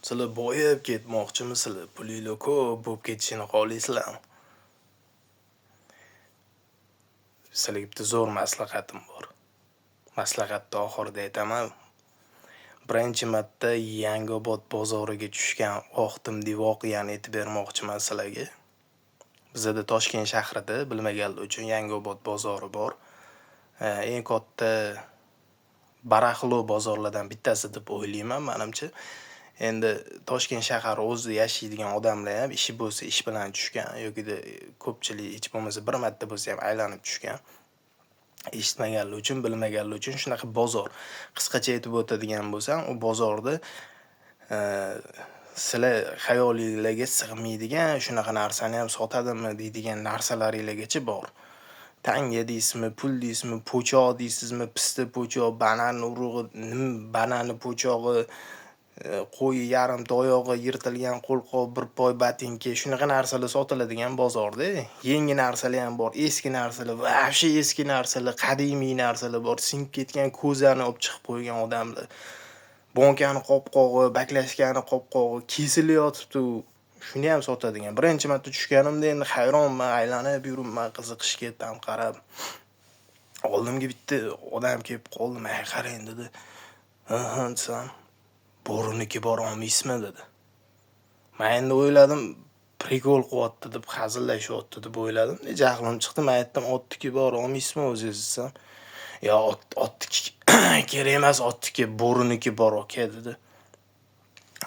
Sizlar boyib ketmoqchimisizlar? Pulinglar ko'p bo'lib ketishini xohlaysizlarmi? Sizlarga bitta zo'r maslahatim bor. Maslahatni oxirida aytaman. Birinchi marta Yangiobod bozoriga tushgan vaqtimdagi voqeani aytib bermoqchiman sizlarga. Bizda Toshkent shahrida bilmaganlar uchun Yangiobod bozori bor. Eng katta barahlo bozorlardan bittasi deb o'ylayman, menimcha. Endi Toshkent shahar o'zida yashaydigan odamlar ham ishi bo'lsa ish bilan tushgan yoki ko'pchilik hech bo'lmasa bir marta bo'lsa ham aylanib tushgan. Eshitmaganlar uchun, bilmaganlar uchun shunaqa bozor. Qisqacha aytib o'tadigan bo'lsam, u bozorda sizlar xayolingizga sig'maydigan shunaqa narsani ham sotadimi deydigan narsalaringizgacha bor. Tanga deysizmi, pul deysizmi, po'choq deysizmi, pista po'choq, banan urug'i, banani po'chog'i, qo'y yarim oyog'i yirtilgan qo'lqop, bir poy batinka, shunaqa narsalar sotiladigan bozorda. Yangi narsalar ham bor, eski narsalar, vobshe eski narsalar, qadimiy narsalar bor, sinib ketgan ko'zani olib chiqib qo'ygan odamlar. Bonkani qopqog'i, baklashkani qopqog'i kesilayotibdi. Shuni ham sotadigan. Birinchi marta tushganimda endi hayronman, aylanib yuribman, qiziqishga ham qarab. Oldimga bitta odam kelib qoldi, "Mana qarang" dedi. "Ha, desam, bo'riniki bor olmaysizmi?" dedi. Men endi o'yladim, prikol qilyapti deb, hazillashyapti deb o'yladim. Jahlim chiqdi, men aytdim, "Otniki bor olmaysizmi o'zingiz?" desam, "Yo, otniki kerak emas, otniki bo'riniki bor aka" dedi.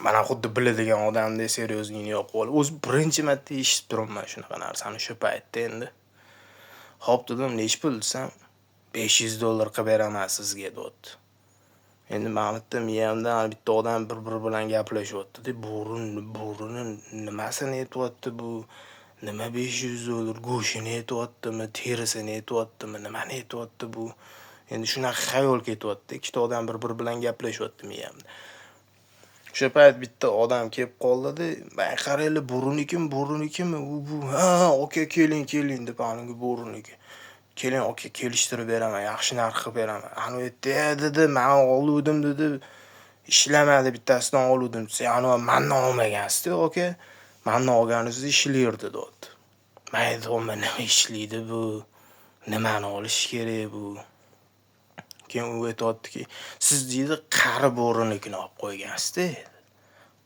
Mana xuddi biladigan odamdek seriozligini yo'qib olib, o'zi birinchi marta eshitib turibman shunaqa narsani shu paytda endi. "Xo'p" dedim, "Nech pul?" desam, $500 qilib beraman sizga dedi. Endi ma'lumotda miyamdan bitta odam bir bilan gaplashyapti-da, bo'rini nimasini aytyapti bu? Nima $500? Go'shini aytyaptimi, terisini aytyaptimi, nimani aytyapti bu? Endi shunaqa xayol ketyapti, ikkita odam bir bilan gaplashyapti miyamda. O'sha payt bitta odam kelib qoldi-da, "Men qaranglar, bo'rinikimi? U bu, ha, aka keling deb aniga bo'riniki. Keling aka, kelishtirib beraman, yaxshi narx qilib beraman." Ani aytdi, dedi, "Men oluvdim" dedi. "Ishlamadi, bittasidan oluvdim" desa, "Ani mendan olmagansiz-ku aka. Mendan olganingizda ishlaydi" dedi. Men aytdim, "Nima ishlaydi bu? Nimani olish kerak bu?" Keyin u aytayotdiki, "Siz deydi qari bo'rinikini olib qo'ygansiz-da.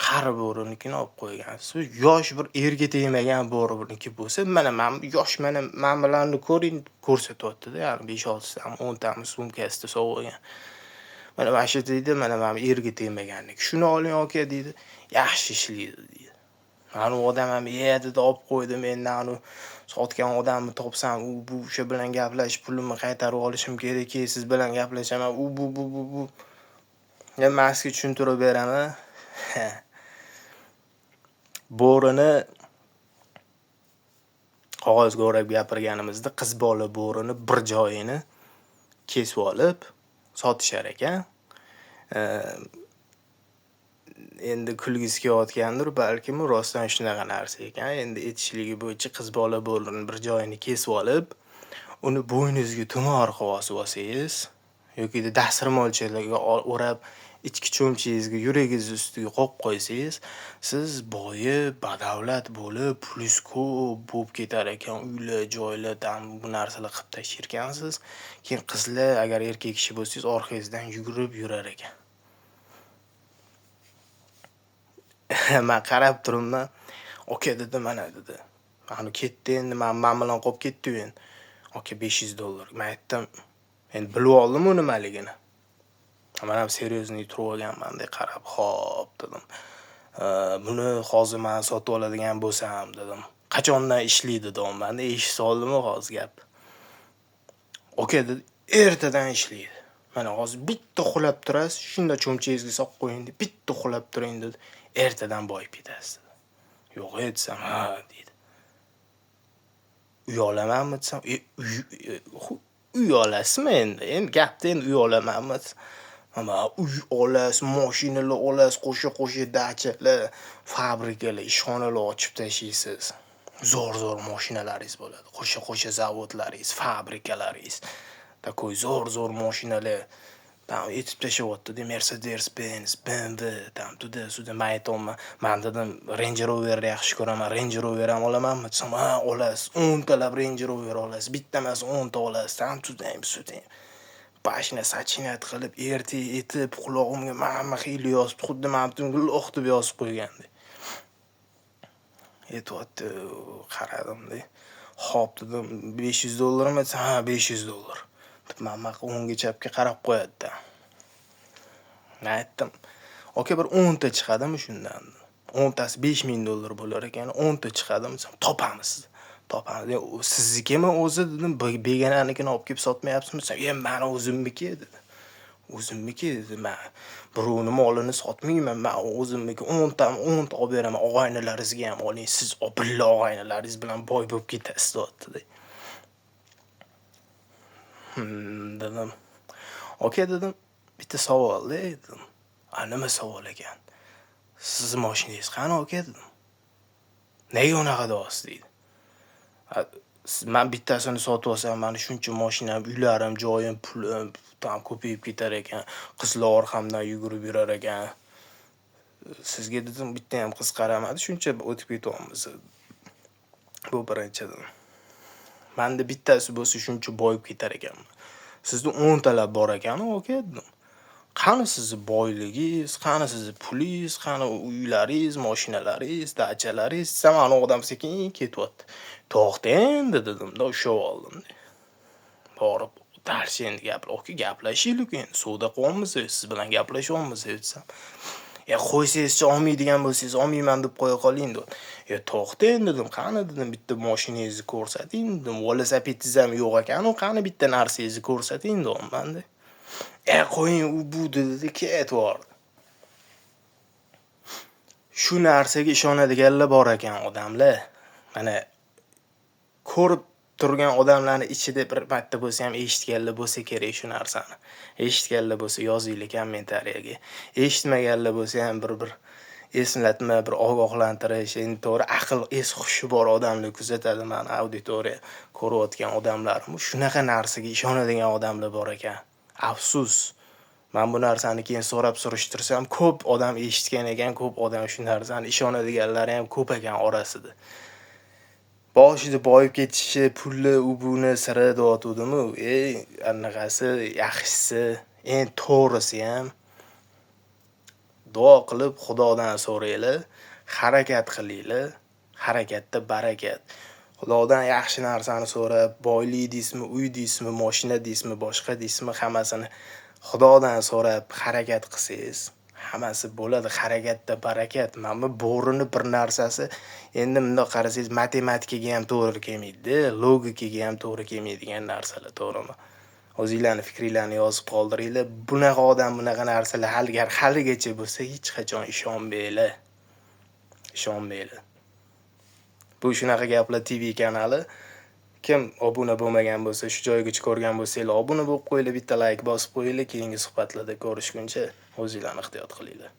Qari bo'rinikini olib qo'ygansiz. Yosh bir erga tegmagan bo'riniki bo'lsa, mana men yosh men bilan ko'ring" ko'rsatyapti-da, ya'ni 5-6 tami, 10 tami sumkasida sog'gan. Mana shu deydi, mana men erga tegmaganniki. "Shuni oling aka" deydi. "Yaxshi ishlaydi" deydi. Mana u odam ham dedi, olib qo'ydim. Endi anu sotgan odamni topsam, bu o'sha bilan gaplashib pulimni qaytarib olishim kerak, siz bilan gaplashaman. Bu. Men masga tushuntirib beraman. Bo'rini qog'ozga o'rab gapirganimizda qiz bola bo'rini bir joyini kesib olib sotishar ekan. Endi kulgisi kelayotgandir, balkim rostdan shunaqa narsa ekan. Endi aytishligi bo'yicha qiz bola bo'rini bir joyini kesib olib, uni bo'yningizga tumor qilib olsangiz yoki dasturmolchalarga o'rab ichki cho'mchagingizga yuragingiz ustiga qo'yib qo'ysangiz, siz boyib, badavlat bo'lib, pulingiz ko'p bo'lib ketar ekan. Uylar, joylar, bu narsalar qilib tashir ekansiz. Keyin qizlar agar erkak kishi bo'lsangiz, orqangizdan yugurib yurar ekan. Men qarab turibman. "Aka" dedi, "Mana" dedi. "Mana ketdi endi, men bilan qolib ketdi endi. Aka $500." Men aytdim, endi bilib oldim u nimaligini. Men ham seriozlik turib olganman-da, qarab, "Xo'p" dedim. "Buni hozir men sotib oladigan bo'lsam" dedim. "Qachondan ishlaydi?" dedim. Men eshit soldim hozir gap. "Aka" dedi, "Ertadan ishlaydi. Mana hozir bitta uxlab turasiz, shunda cho'mchagingizga solib qo'ying" dedi. "Bitta uxlab turing" dedi. "Ertadan boyib ketasiz" dedi. "Yo'q" desam, "Ha" dedi. "Uy olamanmi?" desam, uy olasizmi endi? Endi gapda endi uy olamanmi? Ama uy olasiz, mashinalar olasiz, qo'sha dachalar, fabrikalar, ishxonalar ochib tashlaysiz. Zo'r mashinalaringiz bo'ladi. Qo'sha zavodlaringiz, fabrikalaringiz. Takoy zo'r mashinalar, Tam etib tashyapti-da, Mercedes Benz, BMW, tam to'da men aytayapman. Men dedim Range Rover yaxshi ko'raman. Range Rover ham olamanmi? Desam, ha, olasiz. 10 talab Range Rover olasiz. Bitta emas 10 ta olasiz. Tam sudang. Bashni sachinat qilib, etib, qulog'imga hamma xil yozib, xuddi men butun guloh deb yozib qo'ygandi. Aytyapti, qaradim-da. Xo'p dedim, $500 mi? Ha, $500. Men 10 chapga qarab qo'yadi-da. Men aytdim, "Aka bir 10 ta chiqadimi shundan?" 10 tasi $5000 bo'lar ekan, 10 ta chiqadimi? Topamiz. Topamiz. Siznikimi o'zi dedim, begonanikini olib kelib sotmayapsizmi? Meni o'zimniki dedi. O'zimniki dedi. Men birovning molini sotmayman. Men o'zimniki 10 ta olib beraman. Og'aynalaringizga ham oling. Siz billa og'aynalaringiz bilan boy bo'lib ketasiz dedi. Dedim. "Aka dedim, bitta savol dedim. Nima savol ekan? Siz mashinangiz qani aka dedim. Nega unaqa deyapsiz deydi. Men bittasini sotib olsam, meni shuncha mashinam, uylarim, joyim, pulim tam ko'payib ketar ekan. Qizlar orqamdan yugurib yurar ekan. Sizga dedim bitta ham qiz qaramadi, shuncha o'tib ketyapmiz. Bu birinchidan. Menda bittasi bo'lsa shuncha boyib ketar ekanman. Sizda 10 talab bor ekan-ku aka dedim. Qani sizni boyligingiz, qani sizni pulingiz, qani uylaringiz, mashinalaringiz, dachalaringiz? Samani odam sekin ketyapti. To'xtang dedim-da, ushlab oldim. Borib, dars endi gaplashaylik endi. Suvda qolamiz, siz bilan gaplashyapmiz desam. Qo'ysangizchi, olmaydigan bo'lsangiz, olmayman deb qo'ya qoling dedi. To'xtang dedim, qani dedim, bitta mashinangizni ko'rsating dedim. Velosipedingiz ham yo'q ekan, qani bitta narsangizni ko'rsating dedim. Qo'ying, u bu dedi, ketvordi. Shu narsaga ishonadiganlar bor ekan odamlar. Mana ko'rib turgan odamlarning ichida bir marta bo'lsa ham eshitganlar bo'lsa kerak shu narsani. Eshitganlar bo'lsa yozinglar kommentariyaga. Eshitmaganlar bo'lsa ham bir eslatma, bir ogohlantirish, endi to'g'ri aql, hushi bor odamlar kuzatadi meni auditoriya ko'rayotgan odamlarim. Shunaqa narsaga ishonadigan odamlar bor ekan. Afsus. Men bu narsani keyin so'rab surishtirsam, ko'p odam eshitgan ekan, ko'p odam shu narsani ishonadiganlari ham ko'p ekan orasida. Boshida boyib ketishi, pulli u buni sira deyotgandim-u. Anaqasi yaxshisi, endi to'g'risi ham duo qilib Xudodan so'raylar, harakat qilinglar, harakatda barakat. Xudodan yaxshi narsani so'rab, boylik deysizmi, uy deysizmi, mashina deysizmi, boshqa deysizmi, hammasini Xudodan so'rab harakat qilsangiz, hammasi bo'ladi. Harakatda barakat. Mana bo'rini bir narsasi endi bundoq qarasangiz matematikaga ham to'g'ri kelmaydi, logikaga ham to'g'ri kelmaydigan narsalar, to'g'rimi? O'zingizlarning fikringizni yozib qoldiringlar. Bunaqa odam, bunaqa narsalar haligacha bo'lsa, hech qachon ishonmanglar. Bu shunaqa gaplar TV kanali. Kim obuna bo'lmagan bo'lsa, shu joygacha ko'rgan bo'lsanglar, obuna bo'lib qo'yinglar, bitta like bosib qo'yinglar. Keyingi suhbatlarda ko'rishguncha o'zingizlarni ehtiyot qilinglar.